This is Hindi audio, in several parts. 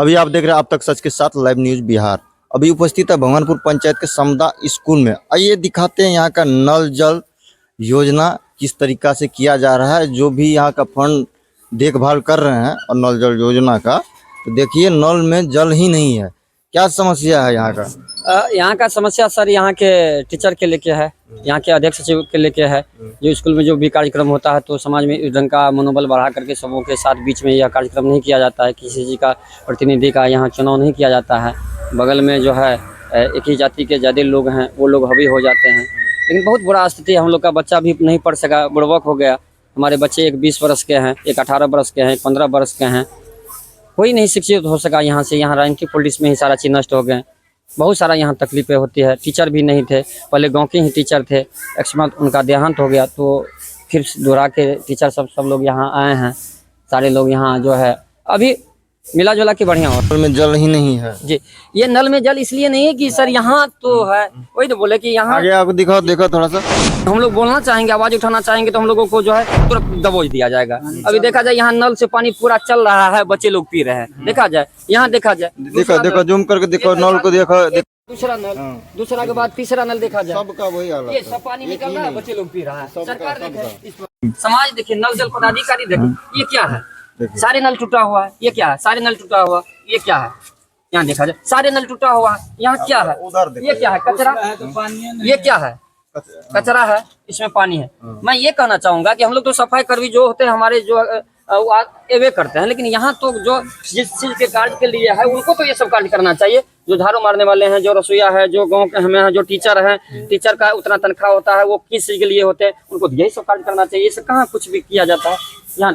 अभी आप देख रहे हैं आप तक सच के साथ लाइव न्यूज बिहार। अभी उपस्थित है भगवानपुर पंचायत के समदा स्कूल में। आइए दिखाते हैं यहाँ का नल जल योजना किस तरीका से किया जा रहा है। जो भी यहाँ का फंड देखभाल कर रहे हैं और नल जल योजना का, तो देखिए नल में जल ही नहीं है। क्या समस्या है यहाँ का? यहाँ का समस्या सर यहाँ के टीचर के लेके है, यहाँ के अध्यक्ष सचिव के लेके है। जो स्कूल में जो भी कार्यक्रम होता है तो समाज में इस ढंग का मनोबल बढ़ा करके सबों के साथ बीच में यह कार्यक्रम नहीं किया जाता है। किसी जी का प्रतिनिधि का यहाँ चुनाव नहीं किया जाता है। बगल में जो है एक ही जाति के ज़्यादा लोग हैं, वो लोग हावी हो जाते हैं। लेकिन बहुत बुरा स्थिति है। हम लोग का बच्चा भी नहीं पढ़ सका, बुड़बक हो गया। हमारे बच्चे एक 20 वर्ष के हैं, एक 18 वर्ष के हैं, एक 15 वर्ष के हैं। कोई नहीं शिक्षित हो सका यहाँ से। यहाँ राजनीतिक पॉलिटिक्स में ही सारा चीज़ नष्ट हो गए। बहुत सारा यहाँ तकलीफें होती है। टीचर भी नहीं थे, पहले गांव के ही टीचर थे। अकस्मात उनका देहांत हो गया तो फिर दोहरा के टीचर सब लोग यहाँ आए हैं। सारे लोग यहाँ जो है अभी मिला जुला के बढ़िया हो। नल में जल ही नहीं है जी। ये नल में जल इसलिए नहीं है कि सर यहाँ तो है, वही तो बोले कि यहाँ आगे आपको दिखाओ, देखो थोड़ा सा। हम लोग बोलना चाहेंगे, आवाज उठाना चाहेंगे तो हम लोगों को जो है तुरंत दबोच दिया जाएगा। अभी देखा जाए यहाँ नल से पानी पूरा चल रहा है, बच्चे लोग पी रहे हैं। देखा जाए यहाँ, देखा जाए देखो जूम करके देखो नल को, देखो दूसरा नल, दूसरा के बाद तीसरा नल देखा जाए, सबका वही हालत ये सब पानी निकल रहा है, बच्चे लोग पी रहा है। सरकार देखे, समाज देखे, नल जल पदाधिकारी देखे, ये क्या है? सारे नल टूटा हुआ है, ये क्या है? सारे नल टूटा हुआ, ये क्या है? यहाँ देखा जाए सारे नल टूटा हुआ है। यहाँ क्या है? ये क्या है? कचरा। ये क्या है? कचरा है, इसमें पानी है। मैं ये कहना चाहूंगा कि हम लोग तो सफाई कर्मी जो होते हैं हमारे जो एवे करते हैं, लेकिन यहाँ तो जो जिस चीज के कार्य के लिए है उनको तो ये सब कार्य करना चाहिए। जो झाड़ू मारने वाले हैं, जो रसोईया है, जो गांव के हमें हैं, जो टीचर हैं, टीचर का उतना तनख्वाह होता है, वो किस चीज के लिए होते हैं, उनको यही सब कार्य करना चाहिए। इससे कहाँ कुछ भी किया जाता है। यहाँ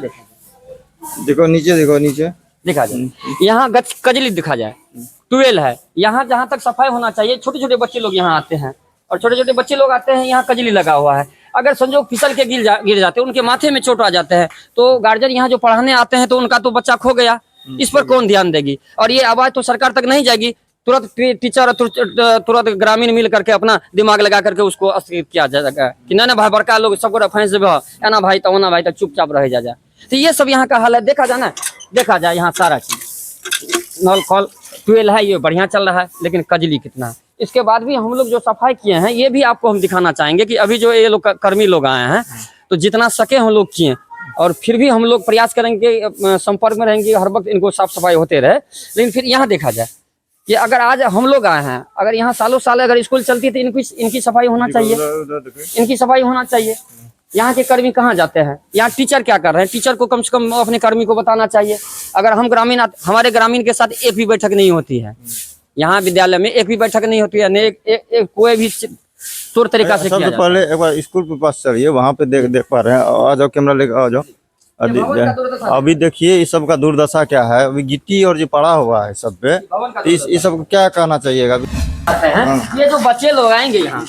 देखो नीचे, देखो नीचे देखा जाए, यहाँ कजली दिखा जाए, ट्यूबवेल है। यहाँ जहाँ तक सफाई होना चाहिए, छोटे छोटे बच्चे लोग यहाँ आते हैं और छोटे छोटे बच्चे लोग आते हैं, यहाँ कजली लगा हुआ है। अगर संजोग फिसल के गिर जाते हैं, उनके माथे में चोट आ जाते हैं, तो गार्जियन यहाँ जो पढ़ाने आते हैं तो उनका तो बच्चा खो गया। इस पर कौन ध्यान देगी? और ये आवाज तो सरकार तक नहीं जाएगी। तुरंत टीचर तुरंत ग्रामीण मिल करके अपना दिमाग लगा करके उसको अस्थिर किया जाएगा कि ना भाई बड़का लोग सबको रेफरेंस देना ना भाई, तो ना भाई, तक चुपचाप रह जा। तो ये सब यहाँ का हाल है। देखा जाए ना, देखा जाए यहाँ सारा चीज नल कल ट्यूबवेल है, ये बढ़िया चल रहा है, लेकिन कजली कितना है। इसके बाद भी हम लोग जो सफाई किए हैं, ये भी आपको हम दिखाना चाहेंगे कि अभी जो ये लोग कर्मी लोग आए हैं तो जितना सके हम लोग किए, और फिर भी हम लोग प्रयास करेंगे, संपर्क में रहेंगे, हर वक्त इनको साफ सफाई होते रहे। लेकिन फिर यहाँ देखा जाए कि अगर आज हम लोग आए हैं, अगर यहाँ सालों साल अगर स्कूल चलती तो इनकी सफाई होना चाहिए, इनकी सफाई होना चाहिए। यहाँ के कर्मी कहाँ जाते हैं? यहाँ टीचर क्या कर रहे हैं? टीचर को कम से कम अपने कर्मी को बताना चाहिए। अगर हम ग्रामीण, हमारे ग्रामीण के साथ एक भी बैठक नहीं होती है, यहाँ विद्यालय में एक भी बैठक नहीं होती है, एक कोई भी तौर तरीका से किया। पहले एक बार स्कूल के पास चलिए, वहाँ पे देख पा रहे हैं। आ जाओ, कैमरा लेकर आ जाओ। अभी देखिए इस सब का दुर्दशा क्या है। अभी गिट्टी और जो पड़ा हुआ है सब पे, इस सब को क्या कहना चाहिएगा? ये जो बच्चे लोग आएंगे यहाँ,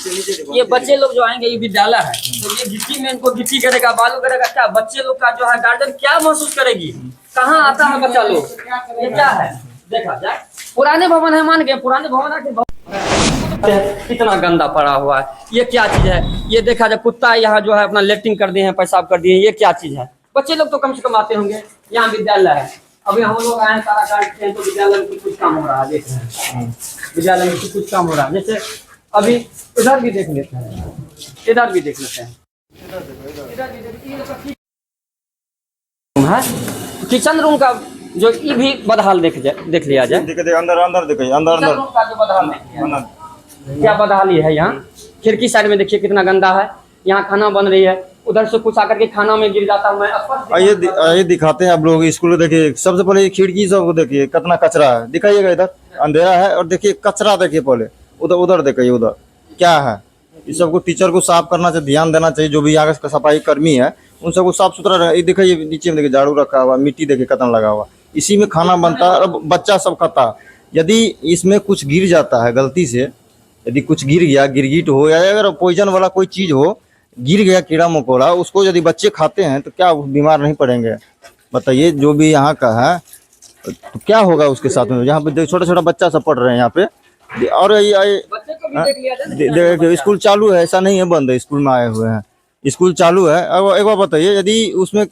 ये बच्चे लोग जो आएंगे, ये विद्यालय है, तो ये गिट्टी में इनको गिट्टी करेगा, बालू करेगा। क्या बच्चे लोग का जो है गार्जियन क्या महसूस करेगी? कहाँ आता है बच्चा लोग? ये क्या है? देखा जाए पुराने भवन है, मान गए पुराने भवन कितना गंदा पड़ा हुआ है। ये क्या चीज है? ये देखा जाए कुत्ता यहाँ जो है अपना लेटरिंग कर दिए हैं, पेशाब कर दिए हैं। ये क्या चीज है? बच्चे लोग तो कम से कम आते होंगे। यहाँ विद्यालय है, अभी हम लोग आए सारा काटते हैं तो विद्यालय में कुछ काम हो रहा है। देख रहे हैं विद्यालय में कुछ काम हो रहा है। जैसे अभी इधर भी देख लेते हैं, इधर भी देख लेते हैं, किचन रूम का जो ये भी बदहाल देख लिया जाए। अंदर देखिए, अंदर का जो बदहाल क्या बदहाली है। यहाँ खिड़की साइड में देखिए कितना गंदा है। यहाँ खाना बन रही है, उधर से कुछ आकर के खाना में गिर जाता है। आइए दिखाते हैं आप लोग स्कूल को। देखिए सबसे पहले खिड़की सब देखिए कितना कचरा है। दिखाइएगा, इधर अंधेरा है और देखिए कचरा देखिए। पहले उधर देखिए, उधर क्या है। इस सबको टीचर को साफ करना चाहिए, ध्यान देना चाहिए। जो भी यहाँ का सफाई कर्मी है उन सबको साफ सुथरा रखना। ये देखिए नीचे में देखिए झाड़ू रखा हुआ, मिट्टी देखिए कितना लगा हुआ। इसी में खाना बनता है और बच्चा सब खाता है। यदि इसमें कुछ गिर जाता है गलती से, यदि कुछ गिर गया, गिरगिट हो या अगर पॉइजन वाला कोई चीज हो, गिर गया कीड़ा मकोड़ा, उसको यदि बच्चे खाते हैं तो क्या बीमार नहीं पड़ेंगे? बताइए। जो भी यहाँ का है तो क्या होगा उसके साथ में? यहाँ पे छोटा छोटा बच्चा सब पढ़ रहे हैं यहाँ पे। और देखिए स्कूल चालू है, ऐसा नहीं है बंद है। स्कूल में आए हुए हैं, स्कूल चालू है। अब एक बार बताइए, यदि उसमें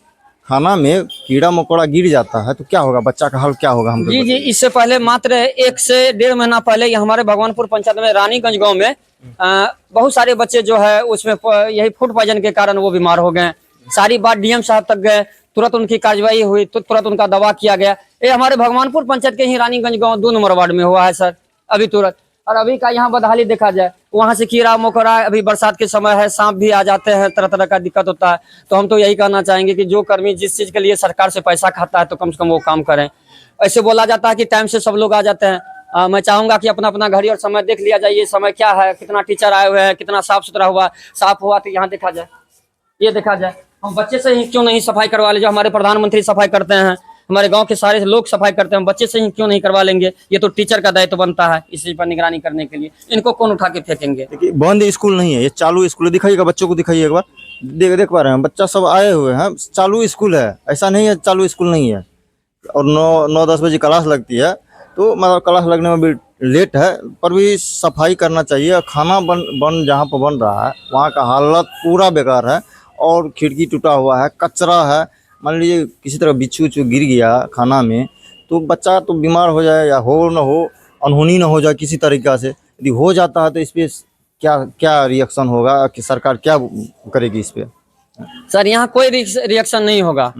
खाना में कीड़ा मकोड़ा गिर जाता है तो क्या होगा, बच्चा का हाल क्या होगा हमको जी जी, बताइए। इससे पहले मात्र 1 से 1.5 महीना पहले ये हमारे भगवानपुर पंचायत में रानीगंज गांव में बहुत सारे बच्चे जो है उसमें यही फूड पॉइजन के कारण वो बीमार हो गए। सारी बात डीएम साहब तक गए, तुरंत उनकी कार्रवाई हुई तो तुरंत उनका दवा किया गया। ये हमारे भगवानपुर पंचायत के ही रानीगंज गांव 2 नंबर वार्ड में हुआ है सर, अभी तुरंत। और अभी का यहाँ बदहाली देखा जाए, वहां से कीड़ा मकोड़ा, अभी बरसात के समय है, सांप भी आ जाते हैं, तरह तरह का दिक्कत होता है। तो हम तो यही कहना चाहेंगे कि जो कर्मी जिस चीज के लिए सरकार से पैसा खाता है तो कम से कम वो काम करें। ऐसे बोला जाता है कि टाइम से सब लोग आ जाते हैं, मैं चाहूंगा कि अपना अपना घड़ी और समय देख लिया जाए, ये समय क्या है, कितना टीचर आए हुए हैं, कितना साफ सुथरा हुआ, साफ हुआ तो यहाँ देखा जाए, ये देखा जाए। हम बच्चे से ही क्यों नहीं सफाई करवा ले, जो हमारे प्रधानमंत्री सफाई करते हैं, हमारे गांव के सारे लोग सफाई करते हैं, हम बच्चे से ही क्यों नहीं करवा लेंगे। ये तो टीचर का दायित्व बनता है इस चीज पर निगरानी करने के लिए। इनको कौन उठा के फेंकेंगे। देखिए बंद स्कूल नहीं है, ये चालू स्कूल है। दिखाइएगा बच्चों को, दिखाइए एक बार, देख पा रहे हैं बच्चा सब आए हुए हैं, चालू स्कूल है, ऐसा नहीं है चालू स्कूल नहीं है। और 9-10 बजे क्लास लगती है, तो मतलब क्लास लगने में भी लेट है, पर भी सफाई करना चाहिए। और खाना बन जहाँ पर बन रहा है वहाँ का हालत पूरा बेकार है, और खिड़की टूटा हुआ है, कचरा है। मान लीजिए किसी तरह बिच्छू उच्छू गिर गया खाना में तो बच्चा तो बीमार हो जाए, या हो न हो, अनहोनी न हो जाए किसी तरीक़ा से। यदि हो जाता है तो इस पर क्या क्या रिएक्शन होगा, कि सरकार क्या करेगी इस पे। सर यहाँ कोई रिएक्शन नहीं होगा।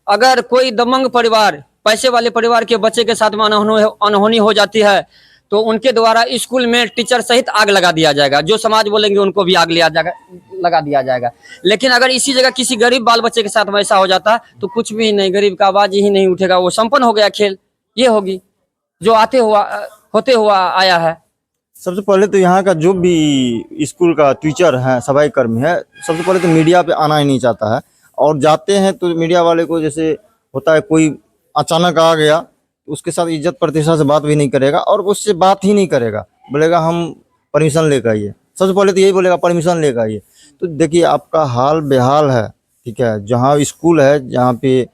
अगर कोई दबंग परिवार, पैसे वाले परिवार के बच्चे के साथ में अनहोनी हो जाती है तो उनके द्वारा स्कूल में टीचर सहित आग लगा दिया जाएगा। जो समाज बोलेंगे उनको भी आग लगा दिया जाएगा। लेकिन अगर इसी जगह किसी गरीब बाल बच्चे के साथ में ऐसा हो जाता है तो कुछ भी नहीं, गरीब का आवाज ही नहीं उठेगा, वो संपन्न हो गया खेल। ये होगी जो होते हुआ आया है। सबसे पहले तो यहाँ का जो भी स्कूल का टीचर है, सफाई कर्मी है, सबसे पहले तो मीडिया पे आना ही नहीं चाहता है। और जाते हैं तो मीडिया वाले को, जैसे होता है कोई अचानक आ गया, उसके साथ इज्जत प्रतिष्ठा से बात भी नहीं करेगा, और उससे बात ही नहीं करेगा, बोलेगा हम परमिशन लेकर आइए। सबसे पहले तो यही बोलेगा परमिशन लेकर आइए। तो देखिए आपका हाल बेहाल है, ठीक है। जहाँ स्कूल है, जहाँ पे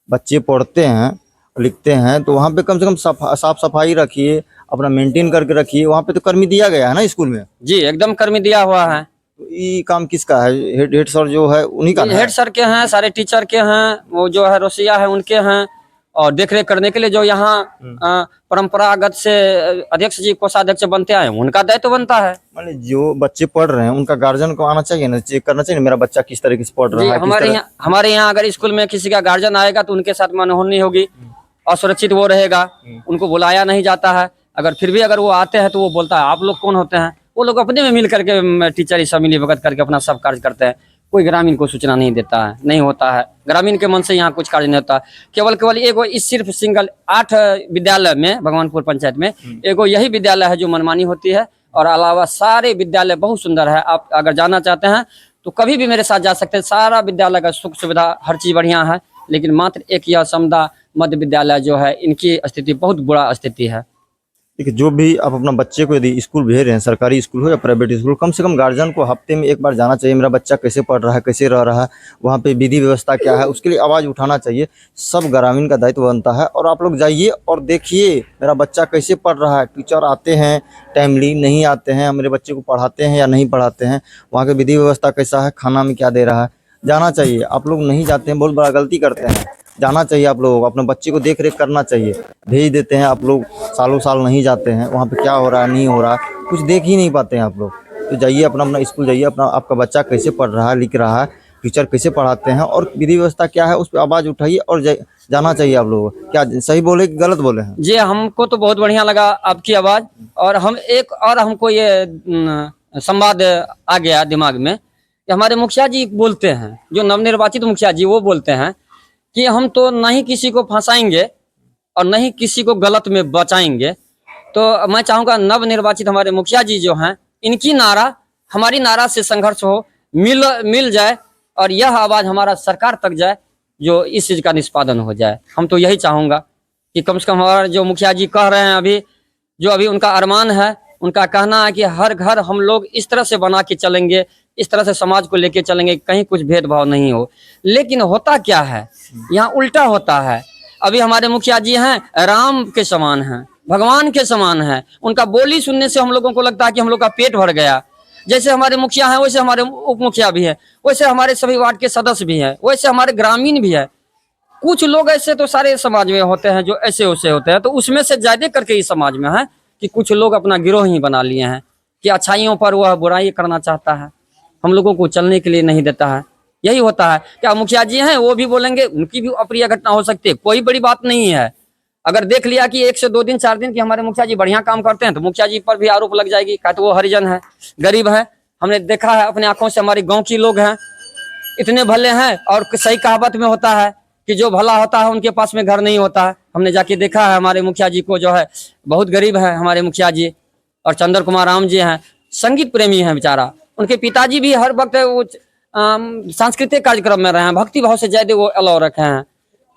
बच्चे पढ़ते हैं लिखते हैं, तो वहाँ पे कम से कम साफ सफाई रखिए, अपना मेंटेन करके रखिए। वहाँ पे तो कर्मी दिया गया है ना स्कूल में। जी एकदम कर्मी दिया हुआ है। तो ये काम किसका है? हेड सर जो है उन्हीं का है। हेड सर के हैं, सारे टीचर के हैं, वो जो है रोसिया है उनके हैं। और देखरेख करने के लिए जो यहाँ परंपरागत से अध्यक्ष जी कोषाध्यक्ष बनते आए, उनका दायित्व बनता है। मान जो बच्चे पढ़ रहे हैं उनका गार्जियन को आना चाहिए ना, चेक करना चाहिए ना, मेरा बच्चा किस तरीके से पढ़ रहा है। हमारे यहाँ अगर स्कूल में किसी का गार्जियन आएगा तो उनके साथ अनहोनी होगी, असुरक्षित वो रहेगा, उनको बुलाया नहीं जाता है। अगर फिर भी अगर वो आते हैं तो वो बोलता है आप लोग कौन होते हैं। वो लोग अपने में मिल करके टीचर सब मिली भगत करके अपना सब कार्य करते हैं। कोई ग्रामीण को सूचना नहीं देता है, नहीं होता है। ग्रामीण के मन से यहाँ कुछ कार्य नहीं होता। केवल एगो इस सिर्फ सिंगल 8 विद्यालय में, भगवानपुर पंचायत में एगो यही विद्यालय है जो मनमानी होती है। और अलावा सारे विद्यालय बहुत सुंदर है। आप अगर जाना चाहते हैं तो कभी भी मेरे साथ जा सकते हैं। सारा विद्यालय का सुख सुविधा हर चीज बढ़िया है। लेकिन मात्र एक यह समदा मध्य विद्यालय जो है, इनकी स्थिति बहुत बुरा स्थिति है। देखिए जो भी आप अपना बच्चे को यदि स्कूल भेज रहे हैं, सरकारी स्कूल हो या प्राइवेट स्कूल, कम से कम गार्जियन को हफ्ते में एक बार जाना चाहिए। मेरा बच्चा कैसे पढ़ रहा है, कैसे रह रहा है, वहाँ पे विधि व्यवस्था क्या है, उसके लिए आवाज़ उठाना चाहिए। सब ग्रामीण का दायित्व बनता है। और आप लोग जाइए और देखिए मेरा बच्चा कैसे पढ़ रहा है। टीचर आते हैं टाइमली, नहीं आते हैं, मेरे बच्चे को पढ़ाते हैं या नहीं पढ़ाते हैं, वहाँ की विधि व्यवस्था कैसा है, खाना में क्या दे रहा है, जाना चाहिए। आप लोग नहीं जाते हैं, बहुत बड़ा गलती करते हैं। जाना चाहिए, आप लोग अपने बच्चे को देख रेख करना चाहिए। भेज देते हैं आप लोग, सालों साल नहीं जाते हैं, वहाँ पे क्या हो रहा है नहीं हो रहा है कुछ देख ही नहीं पाते हैं आप लोग। तो जाइए अपना स्कूल जाइए, अपना आपका बच्चा कैसे पढ़ रहा है, लिख रहा है, टीचर कैसे पढ़ाते हैं और विधि व्यवस्था क्या है, उस पर आवाज़ उठाइए और जाना चाहिए आप लोगों को। क्या सही बोले कि गलत बोले हैं? जी हमको तो बहुत बढ़िया लगा आपकी आवाज़। और हमको ये संवाद आ गया दिमाग में कि हमारे मुखिया जी बोलते हैं, जो नवनिर्वाचित मुखिया जी, वो बोलते हैं कि हम तो नहीं किसी को फंसाएंगे और नहीं किसी को गलत में बचाएंगे। तो मैं चाहूँगा नवनिर्वाचित हमारे मुखिया जी जो हैं, इनकी नारा हमारी नारा से संघर्ष हो, मिल जाए और यह आवाज़ हमारा सरकार तक जाए, जो इस चीज़ का निष्पादन हो जाए। हम तो यही चाहूँगा कि कम से कम हमारा जो मुखिया जी कह रहे हैं अभी उनका अरमान है, उनका कहना है कि हर घर हम लोग इस तरह से बना के चलेंगे, इस तरह से समाज को लेके चलेंगे, कहीं कुछ भेदभाव नहीं हो। लेकिन होता क्या है, यहाँ उल्टा होता है। अभी हमारे मुखिया जी हैं राम के समान हैं, भगवान के समान हैं। उनका बोली सुनने से हम लोगों को लगता है कि हम लोग का पेट भर गया। जैसे हमारे मुखिया हैं वैसे हमारे उप मुखिया भी हैं, वैसे हमारे सभी वार्ड के सदस्य भी हैं, वैसे हमारे ग्रामीण भी है। कुछ लोग ऐसे तो सारे समाज में होते हैं जो ऐसे वैसे होते हैं, तो उसमें से ज्यादा करके इस समाज में है कि कुछ लोग अपना गिरोह ही बना लिए हैं कि अच्छाइयों पर वह बुराई करना चाहता है, हम लोगों को चलने के लिए नहीं देता है। यही होता है। क्या मुखिया जी हैं वो भी बोलेंगे, उनकी भी अप्रिय घटना हो सकती है, कोई बड़ी बात नहीं है। अगर देख लिया कि 1 से 2 दिन 4 दिन की हमारे मुखिया जी बढ़िया काम करते हैं तो मुखिया जी पर भी आरोप लग जाएगी, क्या तो वो हरिजन है, गरीब है। हमने देखा है अपने आंखों से, हमारे गांव की लोग हैं इतने भले हैं, और सही कहावत में होता है कि जो भला होता है उनके पास में घर नहीं होता है। हमने जाके देखा है हमारे मुखिया जी को, जो है बहुत गरीब है हमारे मुखिया जी। और चंद्र कुमार राम जी हैं, संगीत प्रेमी हैं बेचारा, उनके पिताजी भी हर वक्त वो सांस्कृतिक कार्यक्रम में रहे हैं, भक्ति भाव से ज्यादा वो अलाव रखे हैं।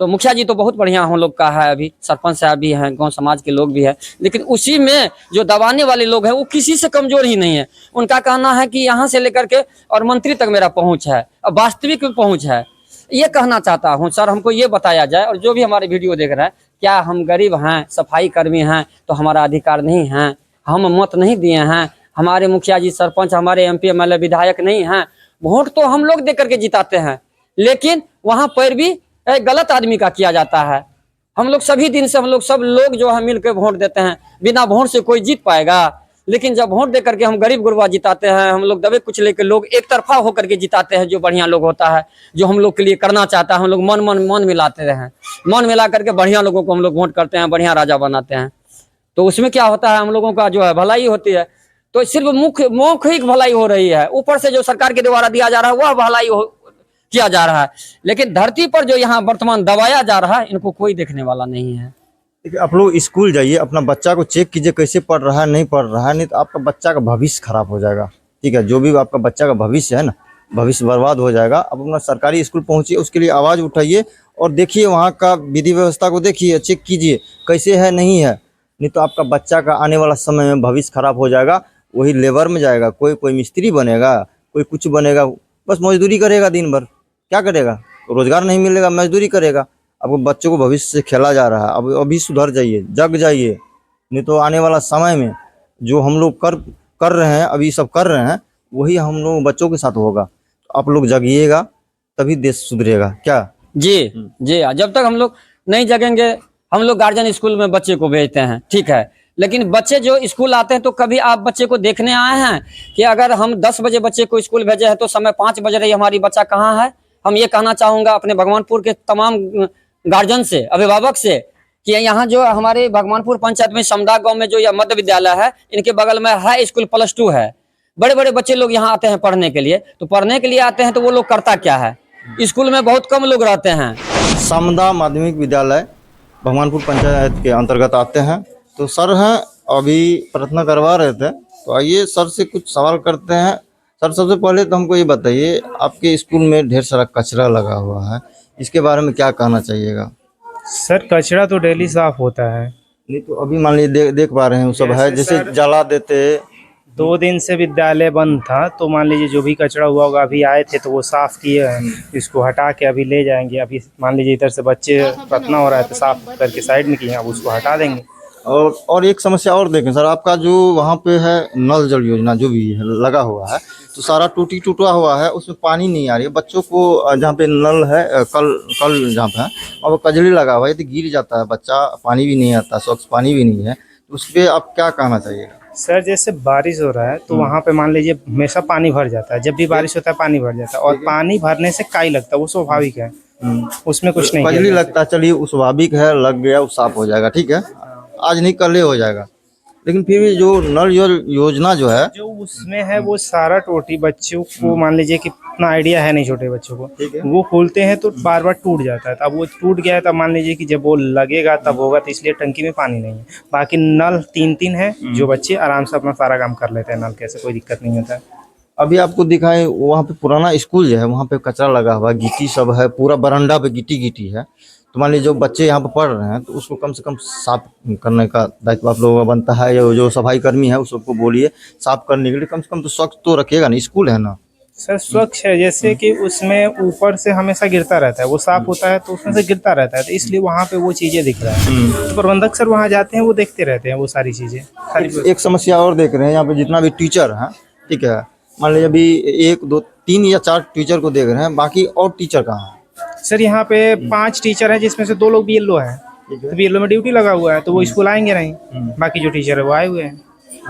तो मुखिया जी तो बहुत बढ़िया हम लोग का है, अभी सरपंच साहब भी हैं, गांव समाज के लोग भी हैं, लेकिन उसी में जो दबाने वाले लोग हैं वो किसी से कमजोर ही नहीं है। उनका कहना है कि यहाँ से लेकर के और मंत्री तक मेरा पहुंच है, और वास्तविक पहुंच है। ये कहना चाहता हूँ सर, हमको ये बताया जाए, और जो भी हमारे वीडियो देख रहे हैं, क्या हम गरीब हैं, सफाई कर्मी हैं तो हमारा अधिकार नहीं है? हम मत नहीं दिए हैं? हमारे मुखिया जी, सरपंच, हमारे MP MLA विधायक नहीं हैं? वोट तो हम लोग दे करके जिताते हैं, लेकिन वहां पर भी गलत आदमी का किया जाता है। हम लोग सभी दिन से, हम लोग सब लोग जो है मिलकर वोट देते हैं, बिना वोट से कोई जीत पाएगा? लेकिन जब वोट दे करके हम गरीब गुरबा जिताते हैं, हम लोग दबे कुचले के लोग एक तरफा होकर के जिताते हैं, जो बढ़िया लोग होता है, जो हम लोग के लिए करना चाहता है, हम लोग मन मिलाते हैं, मन मिला करके बढ़िया लोगों को हम लोग वोट करते हैं, बढ़िया राजा बनाते हैं। तो उसमें क्या होता है, हम लोगों का जो है भलाई होती है। तो सिर्फ मौखिक भलाई हो रही है, ऊपर से जो सरकार के द्वारा दिया जा रहा है वह भलाई किया जा रहा है, लेकिन धरती पर जो यहाँ वर्तमान दबाया जा रहा है, इनको कोई देखने वाला नहीं है। देखिए, आप लोग स्कूल जाइए, अपना बच्चा को चेक कीजिए कैसे पढ़ रहा है, नहीं पढ़ रहा है, नहीं तो आपका बच्चा का भविष्य खराब हो जाएगा। ठीक है, जो भी आपका बच्चा का भविष्य है ना, भविष्य बर्बाद हो जाएगा। अब अपना सरकारी स्कूल पहुंचिए, उसके लिए आवाज़ उठाइए और देखिए वहाँ का विधि व्यवस्था को देखिए, चेक कीजिए कैसे है, नहीं है। नहीं तो आपका बच्चा का आने वाला समय में भविष्य खराब हो जाएगा। वही लेबर में जाएगा, कोई मिस्त्री बनेगा, कोई कुछ बनेगा, बस मजदूरी करेगा दिन भर। क्या करेगा? रोजगार नहीं मिलेगा, मजदूरी करेगा। आपको बच्चों को भविष्य से खेला जा रहा है। अब अभी सुधर जाइए, जग जाइए, नहीं तो आने वाला समय में जो हम लोग कर रहे हैं, अभी सब कर रहे हैं, वही हम लोग बच्चों के साथ होगा। तो आप लोग जगिएगा, तभी देश सुधरेगा। क्या जी जी, जब तक हम लोग नहीं जगेंगे, हम लोग गार्जियन स्कूल में बच्चे को भेजते हैं, ठीक है, लेकिन बच्चे जो स्कूल आते हैं, तो कभी आप बच्चे को देखने आए हैं कि अगर हम 10 बजे बच्चे को स्कूल भेजे हैं तो समय 5 बज रही, हमारी बच्चा कहाँ है? हम ये कहना चाहूँगा अपने भगवानपुर के तमाम गार्जियन से, अभिभावक से, कि यहाँ जो हमारे भगवानपुर पंचायत में समदा गांव में जो यह मध्य विद्यालय है, इनके बगल में हाई स्कूल +2 है। बड़े बड़े बच्चे लोग यहाँ आते हैं पढ़ने के लिए, तो पढ़ने के लिए आते हैं तो वो लोग करता क्या है? स्कूल में बहुत कम लोग रहते हैं। समदा माध्यमिक विद्यालय भगवानपुर पंचायत के अंतर्गत आते हैं। तो सर हैं, अभी प्रार्थना करवा रहे थे, तो आइए सर से कुछ सवाल करते हैं। सर, सबसे पहले तो हमको ये बताइए, आपके स्कूल में ढेर सारा कचरा लगा हुआ है, इसके बारे में क्या कहना चाहिएगा? सर, कचरा तो डेली साफ होता है। नहीं तो अभी मान लीजिए देख पा रहे हैं वो सब है, जैसे जला देते। 2 दिन से विद्यालय बंद था, तो मान लीजिए जो भी कचरा हुआ होगा, अभी आए थे तो वो साफ किए हैं, इसको हटा के अभी ले जाएंगे। अभी मान लीजिए इधर से बच्चे प्रार्थना हो रहा है तो साफ करके साइड में किए, अब उसको हटा देंगे। और एक समस्या और देखें सर, आपका जो वहाँ पे है नल जल योजना जो भी है लगा हुआ है, तो सारा टूटा हुआ है, उसमें पानी नहीं आ रही है। बच्चों को जहाँ पे नल है, कल जहाँ पे है वहाँ पे कजली लगा हुआ है, यदि गिर जाता है बच्चा, पानी भी नहीं आता, स्वच्छ पानी भी नहीं है, तो उस पर आप क्या कहना चाहिएगा? सर, जैसे बारिश हो रहा है तो वहाँ पे मान लीजिए हमेशा पानी भर जाता है, जब भी बारिश होता है पानी भर जाता है, और पानी भरने से काई लगता है, वो स्वाभाविक है, उसमें कुछ नहीं कजली लगता है, चलिए वो स्वाभाविक है, लग गया, वो साफ हो जाएगा, ठीक है, आज नहीं कल हो जाएगा। लेकिन फिर भी जो नल योजना जो है, जो उसमें है वो सारा टोटी बच्चों को, मान लीजिए कि इतना आइडिया है नहीं छोटे बच्चों को, वो खोलते हैं तो बार बार टूट जाता है। अब वो टूट गया है, तब मान लीजिए कि जब वो लगेगा तब होगा, तो इसलिए टंकी में पानी नहीं है। बाकी नल 3 है, जो बच्चे आराम से अपना सारा काम कर लेते हैं नल के, ऐसे कोई दिक्कत नहीं होता है। अभी आपको दिखाएं, वहाँ पे पुराना स्कूल जो है, वहाँ पे कचरा लगा हुआ है, गिट्टी सब है, पूरा बरामदा पे गिट्टी है। तो मान लीजिए जो बच्चे यहाँ पे पढ़ रहे हैं, तो उसको कम से कम साफ करने का दायित्व आप लोगों का बनता है, या जो सफाई कर्मी है उस सबको बोलिए साफ करने के लिए, कम से कम तो स्वच्छ तो रखिएगा ना, स्कूल है ना। सर, स्वच्छ है, जैसे कि उसमें ऊपर से हमेशा गिरता रहता है, वो साफ होता है तो उसमें से गिरता रहता है, तो इसलिए वहाँ पे वो चीजें दिख रहा है। तो प्रबंधक सर वहाँ जाते हैं, वो देखते रहते हैं वो सारी चीजें। एक समस्या और देख रहे हैं, यहाँ पे जितना भी टीचर है, ठीक है, मान लीजिए अभी 1 2 3 या 4 टीचर को देख रहे हैं, बाकी और टीचर कहाँ है? सर यहाँ पे 5 टीचर हैं जिसमें से 2 लोग बीएलओ हैं। ठीक है। तो बीएलओ में ड्यूटी लगा हुआ है तो वो स्कूल आएंगे नहीं, बाकी जो टीचर है वो आए हुए हैं।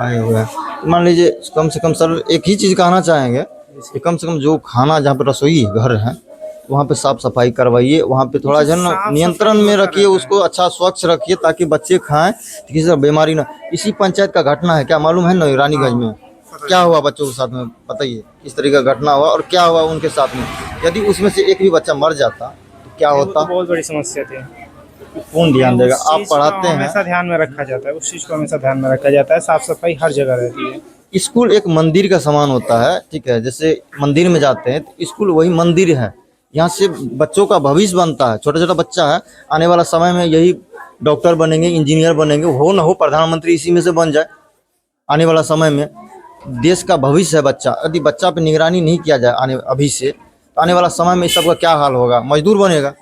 आए हुए हैं। मान लीजिए कम से कम सर एक ही चीज़ कहना चाहेंगे कि कम से कम जो खाना जहाँ पे रसोई घर है वहाँ पे साफ सफाई करवाइए, वहाँ पे थोड़ा जो है ना नियंत्रण में रखिए, उसको अच्छा स्वच्छ रखिए ताकि बच्चे खाएं तो किसी तरह बीमारी ना। इसी पंचायत का घटना है, क्या मालूम है ना रानीगंज में क्या हुआ बच्चों के साथ में, बताइए किस तरीके का घटना हुआ और क्या हुआ उनके साथ में। यदि उसमें से एक भी बच्चा मर जाता तो क्या वो होता, तो बहुत बड़ी समस्या थी। कौन ध्यान देगा। उस आप चीज़ को पढ़ाते हैं, हमेशा ध्यान में रखा जाता है, उस चीज़ को हमेशा ध्यान में रखा जाता है, साफ सफाई हर जगह रहती है। स्कूल एक मंदिर का समान होता है, ठीक है। जैसे मंदिर में जाते हैं तो स्कूल वही मंदिर है, यहाँ से बच्चों का भविष्य बनता है। छोटा छोटा बच्चा है, आने वाला समय में यही डॉक्टर बनेंगे, इंजीनियर बनेंगे, हो ना हो प्रधानमंत्री इसी में से बन जाए। आने वाला समय में देश का भविष्य है बच्चा, यदि बच्चा पे निगरानी नहीं किया जाए आने अभी से तो आने वाला समय में इस सब का क्या हाल होगा, मजदूर बनेगा।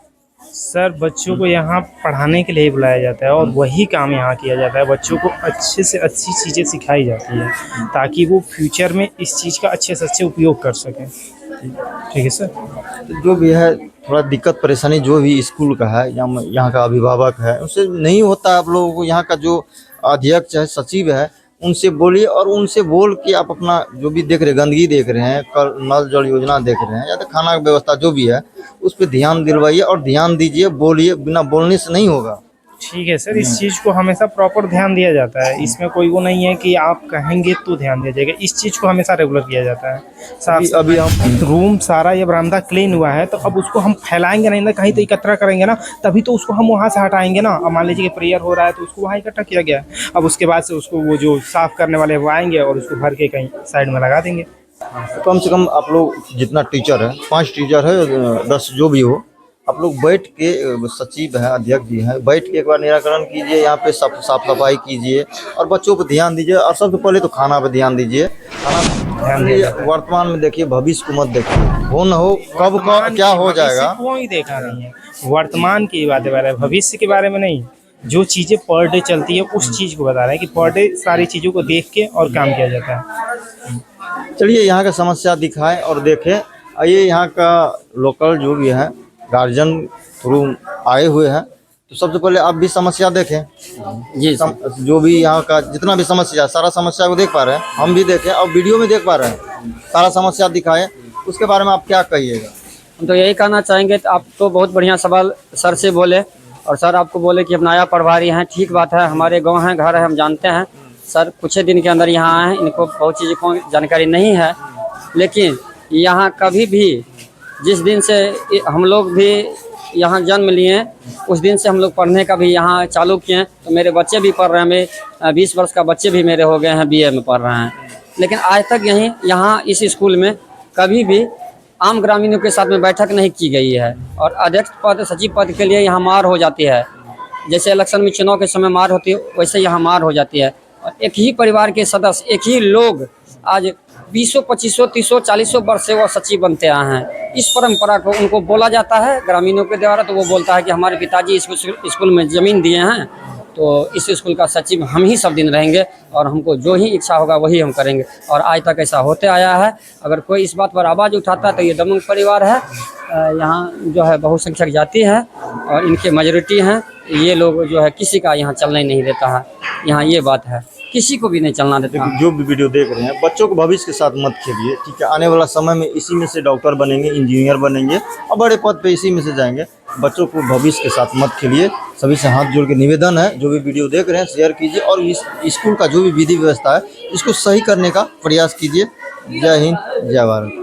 सर बच्चों को यहाँ पढ़ाने के लिए ही बुलाया जाता है और वही काम यहाँ किया जाता है। बच्चों को अच्छे से अच्छी चीज़ें सिखाई जाती है ताकि वो फ्यूचर में इस चीज़ का अच्छे से अच्छे उपयोग कर सकें। ठीक है सर। तो जो भी है थोड़ा दिक्कत परेशानी जो भी स्कूल का है या यहाँ का अभिभावक है उससे नहीं होता। आप लोगों को यहाँ का जो अध्यक्ष है, सचिव है, उनसे बोलिए और उनसे बोल के आप अपना जो भी देख रहे, गंदगी देख रहे हैं, कल नल जल योजना देख रहे हैं या तो खाना की व्यवस्था जो भी है उस पर ध्यान दिलवाइए और ध्यान दीजिए, बोलिए, बिना बोलने से नहीं होगा। ठीक है सर, इस चीज़ को हमेशा प्रॉपर ध्यान दिया जाता है। इसमें कोई वो नहीं है कि आप कहेंगे तो ध्यान दिया जाएगा, इस चीज़ को हमेशा रेगुलर किया जाता है। अभी हम रूम सारा ये बरामदा क्लीन हुआ है तो अब उसको हम फैलाएंगे नहीं ना, कहीं तो इकट्ठा करेंगे ना, तभी तो उसको हम वहाँ से हटाएंगे ना। अब मान लीजिए कि प्रेयर हो रहा है तो उसको वहाँ इकट्ठा किया गया है, अब उसके बाद से उसको वो जो साफ़ करने वाले वो आएंगे और उसको भर के कहीं साइड में लगा देंगे। कम से कम आप लोग जितना टीचर है, 5 टीचर है 10 जो भी हो, आप लोग बैठ के, सचिव है, अध्यक्ष जी हैं, बैठ के एक बार निराकरण कीजिए, यहाँ पे साफ सफाई कीजिए और बच्चों पर ध्यान दीजिए और सबसे पहले तो खाना पे ध्यान दीजिए। खाना वर्तमान में देखिए, भविष्य को मत देखिए, हो न हो कब का क्या हो जाएगा कोई देखा नहीं है। वर्तमान की बातें बता रहे हैं, भविष्य के बारे में नहीं। जो चीज़ें पर डे चलती है उस चीज़ को बता रहे हैं कि पर डे सारी चीज़ों को देख के और काम किया जाता है। चलिए यहाँ का समस्या दिखाएं और देखें। आइए यहाँ का लोकल जो भी है गार्जियन थ्रू आए हुए हैं तो सबसे पहले आप भी समस्या देखें जी। जो भी यहाँ का जितना भी समस्या, सारा समस्या को देख पा रहे हैं, हम भी देखें और वीडियो में देख पा रहे हैं, सारा समस्या दिखाएं। उसके बारे में आप क्या कहिएगा। हम तो यही कहना चाहेंगे, तो आप तो बहुत बढ़िया सवाल सर से बोले और सर आपको बोले कि अब नया प्रभारी हैं, ठीक बात है, हमारे गांव है, घर है, हम जानते हैं। सर कुछ ही दिन के अंदर यहाँ आए हैं, इनको बहुत चीज़ों को जानकारी नहीं है, लेकिन यहाँ कभी भी जिस दिन से हम लोग भी यहाँ जन्म लिए उस दिन से हम लोग पढ़ने का भी यहाँ चालू किए। तो मेरे बच्चे भी पढ़ रहे हैं, 20 वर्ष का बच्चे भी मेरे हो गए हैं, BA में पढ़ रहे हैं। लेकिन आज तक यहाँ इस स्कूल में कभी भी आम ग्रामीणों के साथ में बैठक नहीं की गई है और अध्यक्ष पद, सचिव पद के लिए यहाँ मार हो जाती है। जैसे इलेक्शन में चुनाव के समय मार होती है वैसे यहाँ मार हो जाती है। और एक ही परिवार के सदस्य, एक ही लोग आज 20, 25, 30, 40 वर्ष से वो सचिव बनते आए हैं। इस परंपरा को उनको बोला जाता है ग्रामीणों के द्वारा, तो वो बोलता है कि हमारे पिताजी इस स्कूल में ज़मीन दिए हैं तो इस स्कूल का सचिव हम ही सब दिन रहेंगे और हमको जो ही इच्छा होगा वही हम करेंगे। और आज तक ऐसा होते आया है। अगर कोई इस बात पर आवाज़ उठाता है तो ये दबंग परिवार है। यहाँ जो है बहुसंख्यक जाति है और इनके मेजॉरिटी हैं। ये लोग जो है किसी का यहाँ चलने नहीं देता है, यहाँ ये बात है, किसी को भी नहीं चलना देता। जो भी वीडियो देख रहे हैं, बच्चों को भविष्य के साथ मत खेलिए, ठीक है। आने वाला समय में इसी में से डॉक्टर बनेंगे, इंजीनियर बनेंगे और बड़े पद पे इसी में से जाएंगे। बच्चों को भविष्य के साथ मत खेलिए। सभी से हाथ जोड़ के निवेदन है, जो भी वीडियो देख रहे हैं शेयर कीजिए और इस स्कूल का जो भी विधि व्यवस्था है इसको सही करने का प्रयास कीजिए। जय हिंद, जय भारत।